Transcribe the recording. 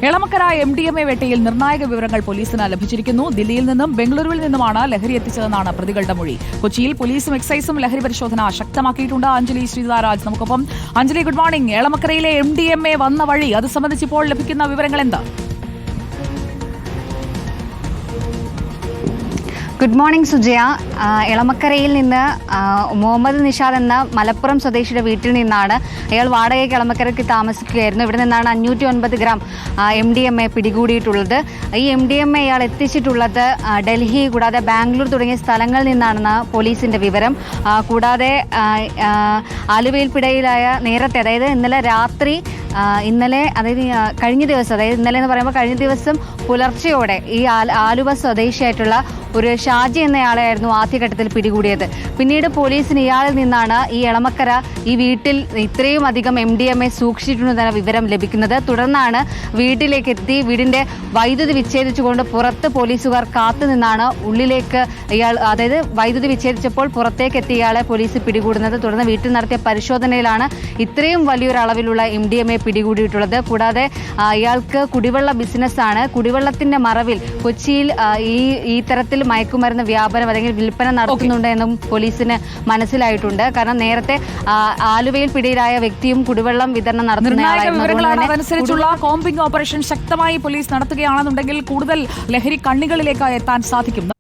Elamakkara MDMA വേട്ടയിൽ നിർണായക വിവരങ്ങൾ പോലീസിന് ലഭിച്ചിരിക്കുന്നു. ദില്ലിയിൽ നിന്നും ബംഗളൂരുവിൽ നിന്നുമാണ് ലഹരി എത്തിച്ചതെന്നാണ് പ്രതികളുടെ മൊഴി. കൊച്ചിയിൽ പോലീസും എക്സൈസും ലഹരി പരിശോധന ശക്തമാക്കിയിട്ടുണ്ട്. അഞ്ജലി ശ്രീധരാജ് നമുക്കൊപ്പം. Anjali, good morning. എളമക്കരയിലെ MDMA വന്ന വഴി, അത് സംബന്ധിച്ച് ഇപ്പോൾ ലഭിക്കുന്ന വിവരങ്ങൾ എന്താ? Good morning Sujaya. എളമക്കരയിൽ നിന്ന് മുഹമ്മദ് നിഷാദ് എന്ന മലപ്പുറം സ്വദേശിയുടെ വീട്ടിൽ നിന്നാണ്, അയാൾ വാടകയ്ക്ക് എളമക്കരയ്ക്ക് താമസിക്കുകയായിരുന്നു. ഇവിടെ നിന്നാണ് 509 ഗ്രാം MDMA പിടികൂടിയിട്ടുള്ളത്. ഈ MDMA ഇയാൾ എത്തിച്ചിട്ടുള്ളത് ഡൽഹി കൂടാതെ ബാംഗ്ലൂർ തുടങ്ങിയ സ്ഥലങ്ങളിൽ നിന്നാണെന്ന് പോലീസിന്റെ വിവരം. കൂടാതെ ആലുവയിൽ പിടിയിലായ നേരത്തെ, അതായത് ഇന്നലെ രാത്രി, അതായത് കഴിഞ്ഞ ദിവസം, അതായത് ഇന്നലെ എന്ന് പറയുമ്പോൾ കഴിഞ്ഞ ദിവസം പുലർച്ചെയോടെ ഈ ആലുവ സ്വദേശിയായിട്ടുള്ള ഒരു ഷാജി എന്നയാളെയായിരുന്നു ആദ്യഘട്ടത്തിൽ പിടികൂടിയത്. പിന്നീട് പോലീസിന് ഇയാളിൽ നിന്നാണ് ഈ എളമക്കര ഈ വീട്ടിൽ ഇത്രയും അധികം MDMA സൂക്ഷിച്ചിട്ടുണ്ടെന്ന വിവരം ലഭിക്കുന്നത്. തുടർന്നാണ് വീട്ടിലേക്ക് എത്തി വീടിന്റെ വൈദ്യുതി വിച്ഛേദിച്ചുകൊണ്ട് പുറത്ത് പോലീസുകാർ കാത്തുനിന്നാണ് ഉള്ളിലേക്ക് അതായത് വൈദ്യുതി വിച്ഛേദിച്ചപ്പോൾ പുറത്തേക്ക് എത്തിയ ഇയാളെ പോലീസ് പിടികൂടുന്നത്. തുടർന്ന് വീട്ടിൽ നടത്തിയ പരിശോധനയിലാണ് ഇത്രയും വലിയൊരു അളവിലുള്ള MDMA പിടികൂടിയിട്ടുള്ളത്. കൂടാതെ ഇയാൾക്ക് കുടിവെള്ള ബിസിനസ്സാണ്. കുടിവെള്ളത്തിന്റെ മറവിൽ കൊച്ചിയിൽ ഈ തരത്തിൽ മയക്കുമരുന്ന് വ്യാപാരം അല്ലെങ്കിൽ വിൽപ്പന നടത്തുന്നുണ്ട് എന്നും പോലീസിന് മനസ്സിലായിട്ടുണ്ട്. കാരണം നേരത്തെ ആലുവയിൽ പിടിയിലായ വ്യക്തിയും കുടിവെള്ളം വിതരണം നടത്തുന്നയാളായിരുന്നു. അതനുസരിച്ചുള്ള കോമ്പിംഗ് ഓപ്പറേഷൻ ശക്തമായി പോലീസ് നടത്തുകയാണെന്നുണ്ടെങ്കിൽ കൂടുതൽ ലഹരി കണ്ണികളിലേക്ക് എത്താൻ സാധിക്കും.